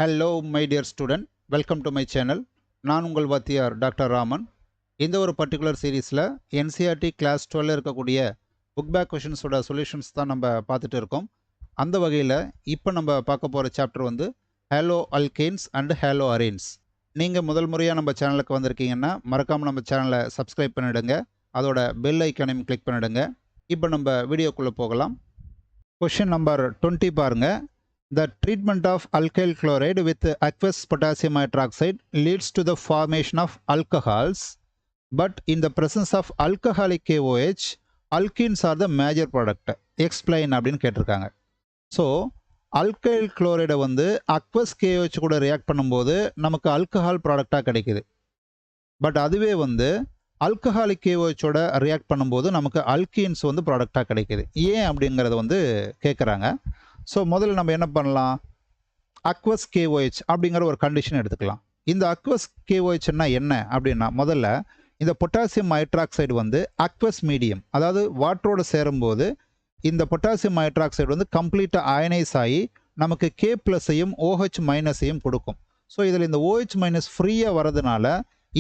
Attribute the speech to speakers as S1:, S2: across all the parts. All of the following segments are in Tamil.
S1: Hello my dear student, welcome to my channel. நான் உங்கள் வாத்தியார் டாக்டர் ராமன். இந்த ஒரு பர்டிகுலர் சீரீஸில் என்சிஆர்டி கிளாஸ் 12 இருக்கக்கூடிய புக் பேக் கொஷின்ஸோட சொல்யூஷன்ஸ் தான் நம்ம பார்த்துட்டு இருக்கோம். அந்த வகையில் இப்போ நம்ம பார்க்க போகிற சாப்டர் வந்து ஹேலோ அல்கேன்ஸ் அண்ட் ஹேலோ அரேன்ஸ். நீங்கள் முதல் முறையாக நம்ம சேனலுக்கு வந்திருக்கீங்கன்னா மறக்காமல் நம்ம சேனலை சப்ஸ்கிரைப் பண்ணிவிடுங்க, அதோட பெல் ஐக்கானையும் கிளிக் பண்ணிவிடுங்க. இப்போ நம்ம வீடியோக்குள்ளே போகலாம். கொஷின் நம்பர் 20 பாருங்கள். The treatment of alkyl chloride with aqueous potassium hydroxide leads to the formation of alcohols, but in the presence of alcoholic KOH, alkenes are the major product. Explain அப்படின்னு கேட்டிருக்காங்க. ஸோ alkyl chloride வந்து aqueous KOH கூட ரியாக்ட் பண்ணும்போது நமக்கு ஆல்கஹால் ப்ராடக்டாக கிடைக்குது. பட் அதுவே வந்து ஆல்கஹாலிக் KOHோட ரியாக்ட் பண்ணும்போது நமக்கு அல்கீன்ஸ் வந்து ப்ராடக்டாக கிடைக்குது. ஏன் அப்படிங்கிறத வந்து கேட்குறாங்க. ஸோ முதல்ல நம்ம என்ன பண்ணலாம், அக்வஸ் KOH அப்படிங்கிற ஒரு கண்டிஷன் எடுத்துக்கலாம். இந்த அக்வஸ் KOHன்னா என்ன அப்படின்னா, முதல்ல இந்த பொட்டாசியம் ஹைட்ராக்சைடு வந்து அக்வஸ் மீடியம், அதாவது வாட்டரோடு சேரும்போது இந்த பொட்டாசியம் ஹைட்ராக்சைடு வந்து கம்ப்ளீட்டாக அயனைஸ் ஆகி நமக்கு K+ஐயும் OH- கொடுக்கும். ஸோ இதில் இந்த OH- ஃப்ரீயாக வரதுனால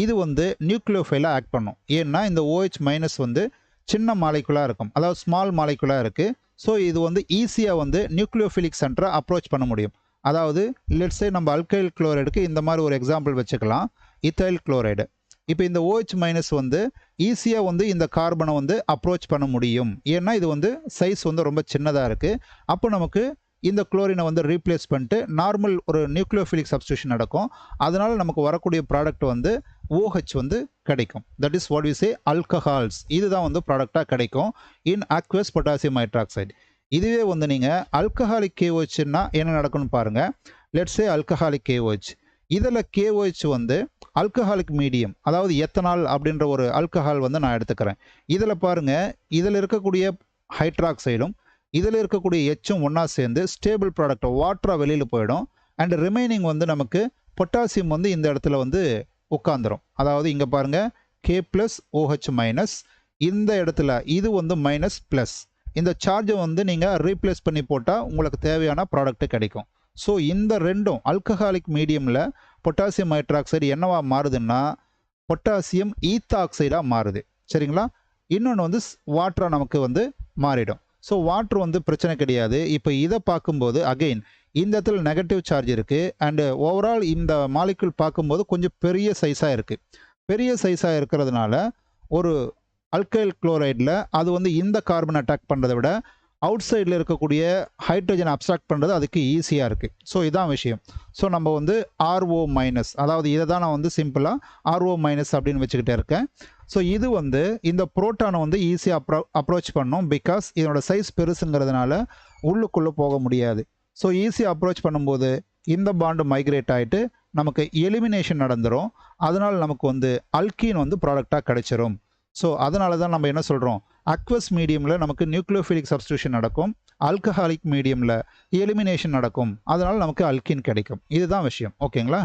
S1: இது வந்து நியூக்ளியோஃபைலாக ஆக்ட் பண்ணும். ஏன்னா இந்த OH- வந்து சின்ன மாலிகுலாக இருக்கும், அதாவது ஸ்மால் மாலிகுலாக இருக்குது. ஸோ இது வந்து ஈஸியாக வந்து நியூக்ளியோஃபிலிக் சென்டரை அப்ரோச் பண்ண முடியும். அதாவது லெட்ஸே நம்ம அல்கைல் குளோரைடுக்கு இந்த மாதிரி ஒரு எக்ஸாம்பிள் வச்சுக்கலாம், இத்தைல் குளோரைடு. இப்போ இந்த OH- வந்து ஈஸியாக வந்து இந்த கார்பனை வந்து அப்ரோச் பண்ண முடியும். ஏன்னா இது வந்து சைஸ் வந்து ரொம்ப சின்னதாக இருக்குது. அப்போ நமக்கு இந்த குளோரினை வந்து ரீப்ளேஸ் பண்ணிட்டு நார்மல் ஒரு நியூக்ளியோஃபிலிக் சப்ஸ்டியூஷன் நடக்கும். அதனால் நமக்கு வரக்கூடிய ப்ராடக்ட் வந்து OH வந்து கிடைக்கும். That is what we say alcohols. இதுதான் வந்து ப்ராடக்டாக கிடைக்கும் இன் அக்வஸ் பொட்டாசியம் ஹைட்ராக்சைடு. இதுவே வந்து நீங்கள் ஆல்கஹாலிக் KOHன்னா என்ன நடக்கும்னு பாருங்கள். Let's say alcoholic KOH. இதில் KOH வந்து ஆல்கஹாலிக் மீடியம், அதாவது எத்தனால் அப்படின்ற ஒரு ஆல்கஹால் வந்து நான் எடுத்துக்கிறேன். இதில் பாருங்கள், இதில் இருக்கக்கூடிய ஹைட்ராக்சைடும் இதில் இருக்கக்கூடிய எச்சும் ஒன்றா சேர்ந்து ஸ்டேபிள் ப்ராடக்ட் வாட்டராக வெளியில் போயிடும். அண்ட் ரிமைனிங் வந்து நமக்கு பொட்டாசியம் வந்து இந்த இடத்துல வந்து உட்காந்துரும். அதாவது இங்கே பாருங்கள், K+OH-, இந்த இடத்துல இது வந்து மைனஸ்+. இந்த சார்ஜை வந்து நீங்கள் ரீப்ளேஸ் பண்ணி போட்டால் உங்களுக்கு தேவையான ப்ராடக்ட் கிடைக்கும். ஸோ இந்த ரெண்டும் ஆல்கஹாலிக் மீடியமில் பொட்டாசியம் ஹைட்ராக்சைடு என்னவா மாறுதுன்னா பொட்டாசியம் ஈத்தாக்சைடாக மாறுது. சரிங்களா? இன்னொன்று வந்து வாட்டராக நமக்கு வந்து மாறிடும். ஸோ வாட்ரு வந்து பிரச்சனை கிடையாது. இப்போ இதை பார்க்கும்போது அகெயின் இந்த இடத்துல நெகட்டிவ் சார்ஜ் இருக்குது. அண்டு ஓவரால் இந்த மாலிகுல் பார்க்கும்போது கொஞ்சம் பெரிய சைஸாக இருக்குது. பெரிய சைஸாக இருக்கிறதுனால ஒரு அல்கைல் குளோரைடில் அது வந்து இந்த கார்பன் அட்டாக் பண்ணுறதை விட அவுட் சைடில் இருக்கக்கூடிய ஹைட்ரஜன் அப்ஸ்ட்ராக்ட் பண்ணுறது அதுக்கு ஈஸியாக இருக்குது. ஸோ இதான் விஷயம். ஸோ நம்ம வந்து RO-, அதாவது இதை தான் நான் வந்து சிம்பிளாக RO- அப்படின்னு வச்சுக்கிட்டே இருக்கேன். ஸோ இது வந்து இந்த புரோட்டானை வந்து ஈஸியாக அப்ரோச் பண்ணும். பிகாஸ் இதனோட சைஸ் பெருசுங்கிறதுனால உள்ளுக்குள்ளே போக முடியாது. ஸோ ஈஸியாக அப்ரோச் பண்ணும்போது இந்த பாண்டு மைக்ரேட் ஆகிட்டு நமக்கு எலிமினேஷன் நடந்துடும். அதனால் நமக்கு வந்து அல்கீன் வந்து ப்ராடக்டாக கிடைச்சிரும். ஸோ அதனால தான் நம்ம என்ன சொல்கிறோம், அக்வஸ் மீடியமில் நமக்கு நியூக்ளியோஃபிலிக் சப்ஸ்டியூஷன் நடக்கும், ஆல்கஹாலிக் மீடியமில் எலிமினேஷன் நடக்கும். அதனால் நமக்கு அல்கீன் கிடைக்கும். இதுதான் விஷயம். ஓகேங்களா?